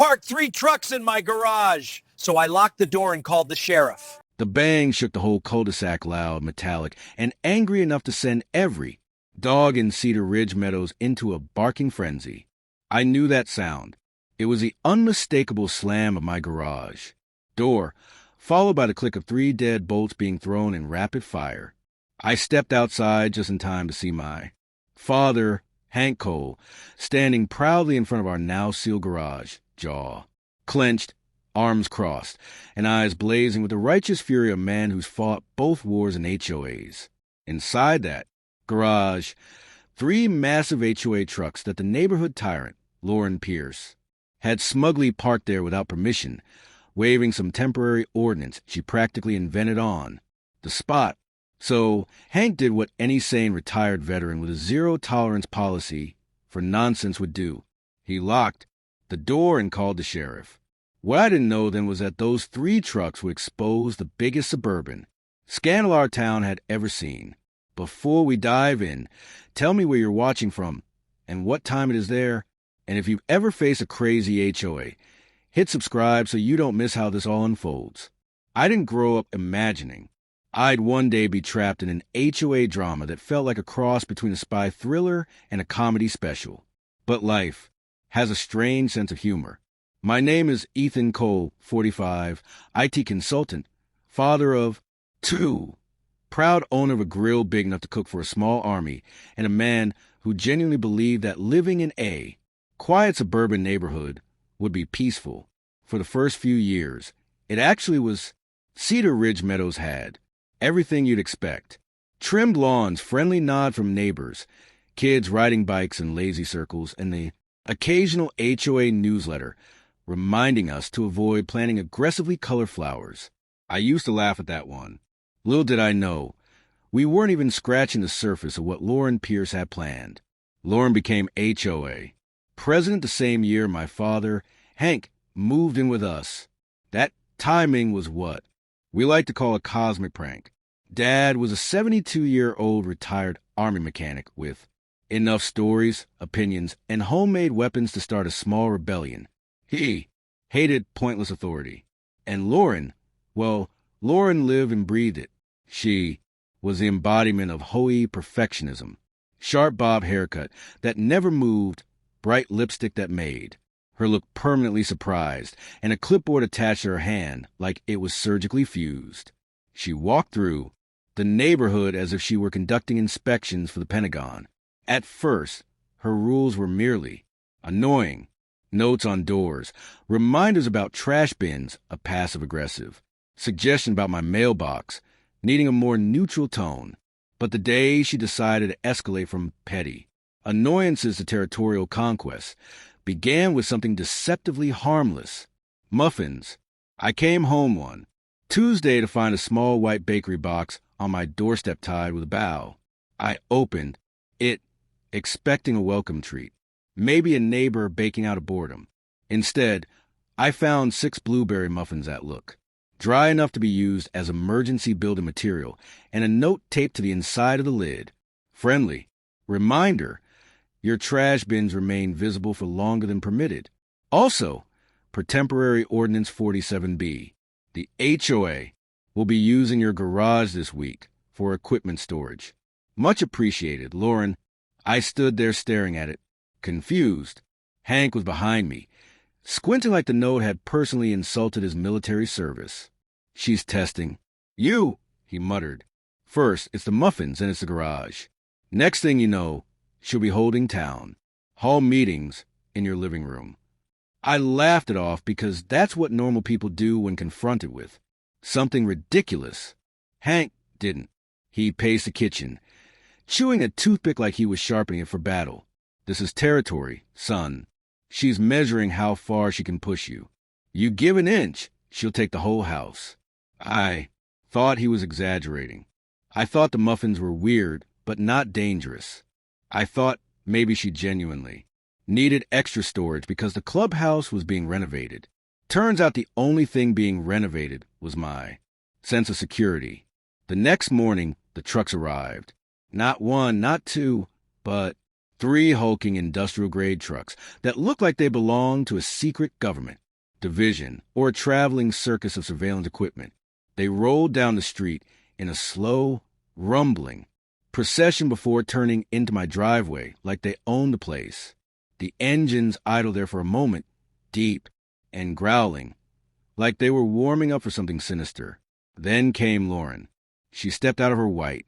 parked 3 trucks in my garage. So I locked the door and called the sheriff. The bang shook the whole cul-de-sac loud, metallic, and angry enough to send every dog in Cedar Ridge Meadows into a barking frenzy. I knew that sound. It was the unmistakable slam of my garage door, followed by the click of 3 dead bolts being thrown in rapid fire. I stepped outside just in time to see my father, Hank Cole, standing proudly in front of our now-sealed garage, jaw clenched, arms crossed, and eyes blazing with the righteous fury of a man who's fought both wars and HOAs. Inside that garage, 3 massive HOA trucks that the neighborhood tyrant, Lauren Pierce, had smugly parked there without permission, waving some temporary ordinance she practically invented on the spot. So Hank did what any sane retired veteran with a zero-tolerance policy for nonsense would do. He locked the door and called the sheriff. What I didn't know then was that those 3 trucks would expose the biggest suburban scandal our town had ever seen. Before we dive in, tell me where you're watching from and what time it is there, and if you've ever faced a crazy HOA, hit subscribe so you don't miss how this all unfolds. I didn't grow up imagining I'd one day be trapped in an HOA drama that felt like a cross between a spy thriller and a comedy special. But life has a strange sense of humor. My name is Ethan Cole, 45, IT consultant, father of 2, proud owner of a grill big enough to cook for a small army, and a man who genuinely believed that living in a quiet suburban neighborhood would be peaceful. For the first few years, it actually was. Cedar Ridge Meadows had everything you'd expect. Trimmed lawns, friendly nod from neighbors, kids riding bikes in lazy circles, and the occasional HOA newsletter reminding us to avoid planting aggressively colored flowers. I used to laugh at that one. Little did I know, we weren't even scratching the surface of what Lauren Pierce had planned. Lauren became HOA president the same year my father, Hank, moved in with us. That timing was what we like to call a cosmic prank. Dad was a 72-year-old retired Army mechanic with enough stories, opinions, and homemade weapons to start a small rebellion. He hated pointless authority. And Lauren, well, Lauren lived and breathed it. She was the embodiment of HOA perfectionism. Sharp bob haircut that never moved, bright lipstick that made her look permanently surprised, and a clipboard attached to her hand like it was surgically fused. She walked through the neighborhood as if she were conducting inspections for the Pentagon. At first, her rules were merely annoying. Notes on doors, reminders about trash bins, a passive-aggressive suggestion about my mailbox, needing a more neutral tone. But the day she decided to escalate from petty annoyances to territorial conquests began with something deceptively harmless. Muffins. I came home one Tuesday to find a small white bakery box on my doorstep tied with a bow. I opened it, expecting a welcome treat. Maybe a neighbor baking out of boredom. Instead, I found 6 blueberry muffins that look dry enough to be used as emergency building material, and a note taped to the inside of the lid. Friendly reminder, your trash bins remain visible for longer than permitted. Also, per temporary ordinance 47B, the HOA will be using your garage this week for equipment storage. Much appreciated, Lauren. I stood there staring at it, confused. Hank was behind me, squinting like the note had personally insulted his military service. She's testing. You, he muttered. First, it's the muffins, and it's the garage. Next thing you know, she'll be holding town hall meetings in your living room. I laughed it off because that's what normal people do when confronted with something ridiculous. Hank didn't. He paced the kitchen, chewing a toothpick like he was sharpening it for battle. This is territory, son. She's measuring how far she can push you. You give an inch, she'll take the whole house. I thought he was exaggerating. I thought the muffins were weird, but not dangerous. I thought maybe she genuinely needed extra storage because the clubhouse was being renovated. Turns out the only thing being renovated was my sense of security. The next morning, the trucks arrived. Not 1, not 2, but 3 hulking industrial-grade trucks that looked like they belonged to a secret government division or a traveling circus of surveillance equipment. They rolled down the street in a slow, rumbling procession before turning into my driveway like they owned the place. The engines idled there for a moment, deep and growling, like they were warming up for something sinister. Then came Lauren. She stepped out of her white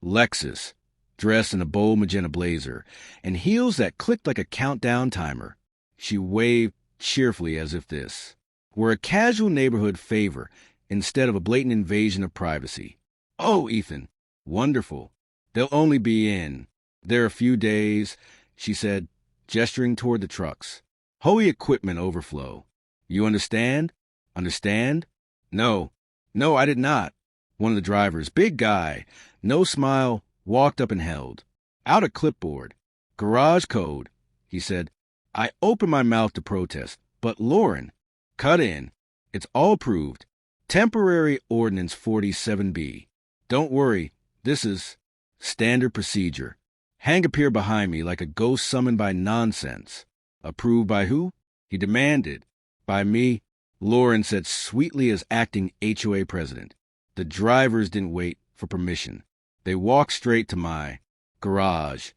Lexus, dressed in a bold magenta blazer, and heels that clicked like a countdown timer. She waved cheerfully as if this were a casual neighborhood favor instead of a blatant invasion of privacy. "Oh, Ethan, wonderful. They'll only be in there a few days," she said, gesturing toward the trucks. "HOA equipment overflow. You understand? Understand?" No, I did not. One of the drivers, big guy, no smile, walked up and held out a clipboard. "Garage code," he said. I opened my mouth to protest, but Lauren cut in. "It's all approved. Temporary Ordinance 47B. Don't worry, this is standard procedure." Hank appeared behind me like a ghost summoned by nonsense. "Approved by who?" he demanded. "By me," Lauren said sweetly as acting HOA president. The drivers didn't wait for permission. They walked straight to my garage,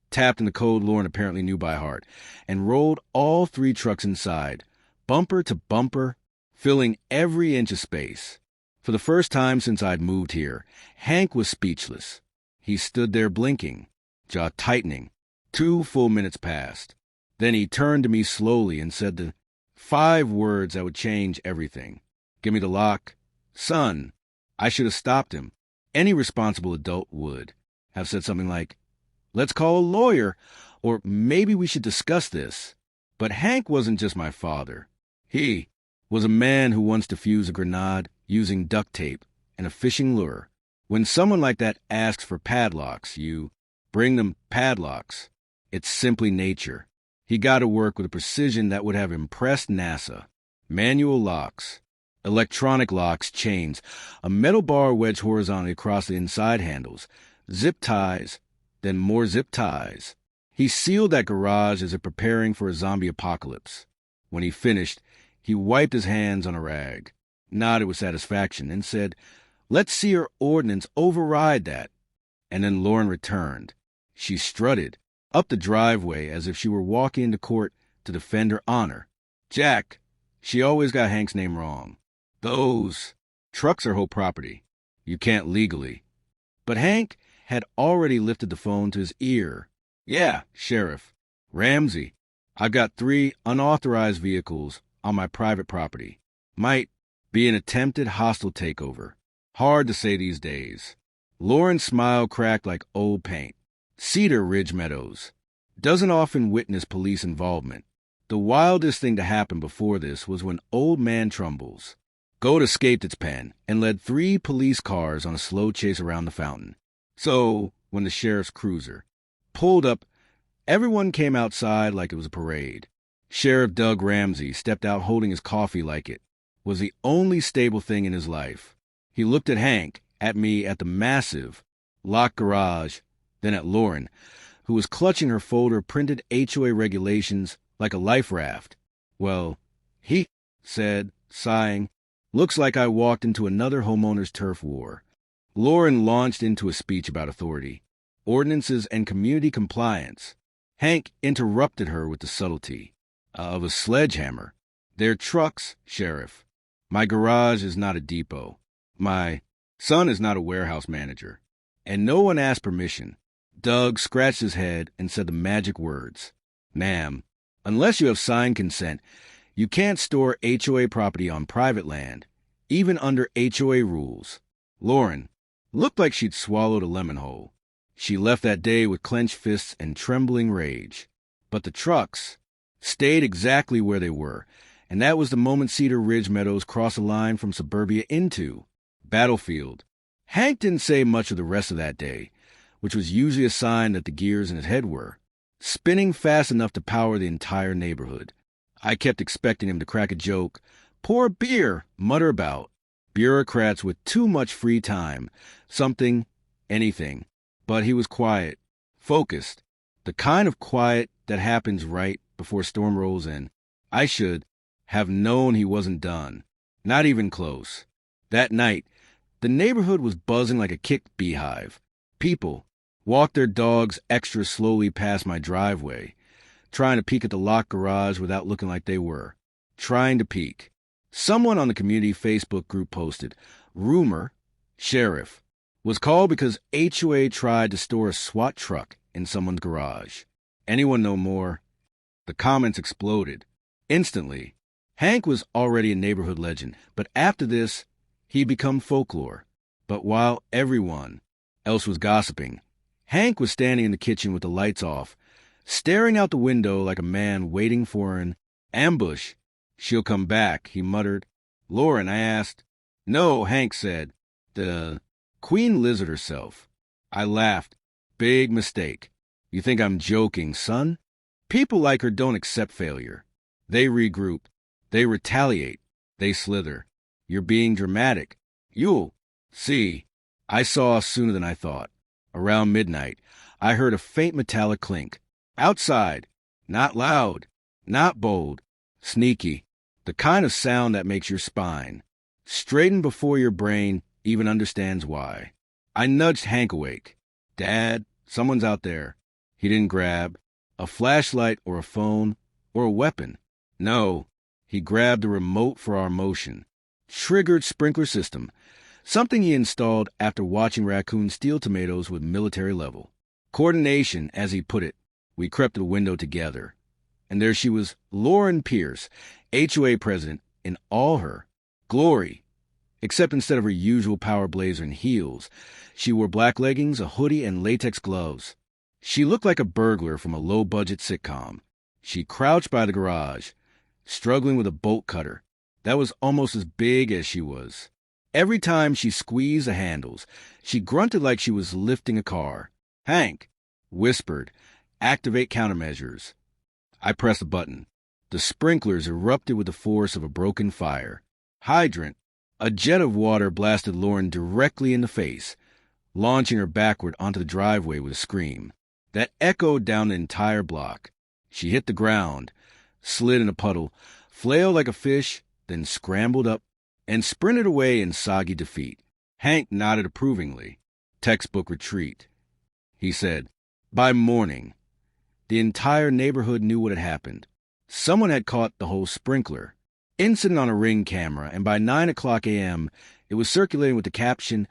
tapped in the code Lauren apparently knew by heart, and rolled all 3 trucks inside, bumper to bumper, filling every inch of space. For the first time since I'd moved here, Hank was speechless. He stood there blinking, jaw tightening. 2 full minutes passed. Then he turned to me slowly and said the 5 words that would change everything. "Give me the lock." Son, I should have stopped him. Any responsible adult would have said something like, "Let's call a lawyer," or "Maybe we should discuss this." But Hank wasn't just my father. He was a man who once defused a grenade using duct tape and a fishing lure. When someone like that asks for padlocks, you bring them padlocks. It's simply nature. He got to work with a precision that would have impressed NASA. Manual locks, electronic locks, chains, a metal bar wedged horizontally across the inside handles, zip ties, then more zip ties. He sealed that garage as if preparing for a zombie apocalypse. When he finished, he wiped his hands on a rag, nodded with satisfaction, and said, "Let's see your ordinance override that." And then Lauren returned. She strutted up the driveway as if she were walking into court to defend her honor. "Jack," she always got Hank's name wrong. "Those trucks are whole property. You can't legally." But Hank had already lifted the phone to his ear. "Yeah, Sheriff. Ramsey. I've got 3 unauthorized vehicles on my private property. Might be an attempted hostile takeover. Hard to say these days." Lauren's smile cracked like old paint. Cedar Ridge Meadows doesn't often witness police involvement. The wildest thing to happen before this was when Old Man Trumbull's goat escaped its pen and led 3 police cars on a slow chase around the fountain. So, when the sheriff's cruiser pulled up, everyone came outside like it was a parade. Sheriff Doug Ramsey stepped out holding his coffee like it was the only stable thing in his life. He looked at Hank, at me, at the massive locked garage, then at Lauren, who was clutching her folder of printed HOA regulations like a life raft. "Well," he said, sighing, "looks like I walked into another homeowner's turf war." Lauren launched into a speech about authority, ordinances, and community compliance. Hank interrupted her with the subtlety of a sledgehammer. "They're trucks, Sheriff. My garage is not a depot. My son is not a warehouse manager. And no one asked permission." Doug scratched his head and said the magic words. "Ma'am, unless you have signed consent, you can't store HOA property on private land, even under HOA rules." Lauren looked like she'd swallowed a lemon whole. She left that day with clenched fists and trembling rage. But the trucks stayed exactly where they were, and that was the moment Cedar Ridge Meadows crossed a line from suburbia into battlefield. Hank didn't say much of the rest of that day, which was usually a sign that the gears in his head were spinning fast enough to power the entire neighborhood. I kept expecting him to crack a joke, pour a beer, mutter about bureaucrats with too much free time, something, anything. But he was quiet, focused, The kind of quiet that happens right before a storm rolls in. I should have known he wasn't done. Not even close. That night, the neighborhood was buzzing like a kicked beehive. People walked their dogs extra slowly past my driveway, trying to peek at the locked garage without looking like they were. Trying to peek. Someone on the community Facebook group posted, "Rumor, sheriff, was called because HOA tried to store a SWAT truck in someone's garage. Anyone know more?" The comments exploded. Instantly, Hank was already a neighborhood legend, but after this, he'd become folklore. But while everyone else was gossiping, Hank was standing in the kitchen with the lights off, staring out the window like a man waiting for an ambush. "She'll come back," he muttered. "Lauren," I asked. "No," Hank said. "The Queen Lizard herself." I laughed. "Big mistake. You think I'm joking, son? People like her don't accept failure. They regroup. They retaliate. They slither. You're being dramatic. You'll see." I saw sooner than I thought. Around midnight, I heard a faint metallic clink. Outside. Not loud. Not bold. Sneaky. The kind of sound that makes your spine straighten before your brain even understands why. I nudged Hank awake. "Dad, someone's out there." He didn't grab a flashlight or a phone or a weapon. No, he grabbed the remote for our motion. Triggered sprinkler system, something he installed after watching raccoons steal tomatoes with military level. Coordination, as he put it. We crept to the window together. And there she was, Lauren Pierce, HOA president, in all her glory. Except instead of her usual power blazer and heels, she wore black leggings, a hoodie, and latex gloves. She looked like a burglar from a low-budget sitcom. She crouched by the garage, struggling with a bolt cutter that was almost as big as she was. Every time she squeezed the handles, she grunted like she was lifting a car. "Hank," whispered, "activate countermeasures." I pressed a button. The sprinklers erupted with the force of a broken fire. Hydrant. A jet of water blasted Lauren directly in the face, launching her backward onto the driveway with a scream that echoed down the entire block. She hit the ground, slid in a puddle, flailed like a fish, then scrambled up and sprinted away in soggy defeat. Hank nodded approvingly. "Textbook retreat," he said. By morning, the entire neighborhood knew what had happened. Someone had caught the whole sprinkler incident on a Ring camera, and by 9 o'clock a.m., it was circulating with the caption,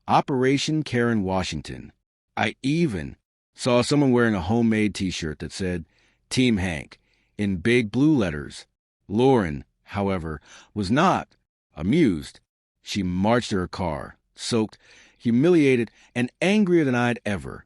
"Operation Karen Washington." I even saw someone wearing a homemade T-shirt that said, "Team Hank," in big blue letters. Lauren, however, was not amused. She marched to her car, soaked, humiliated, and angrier than I'd ever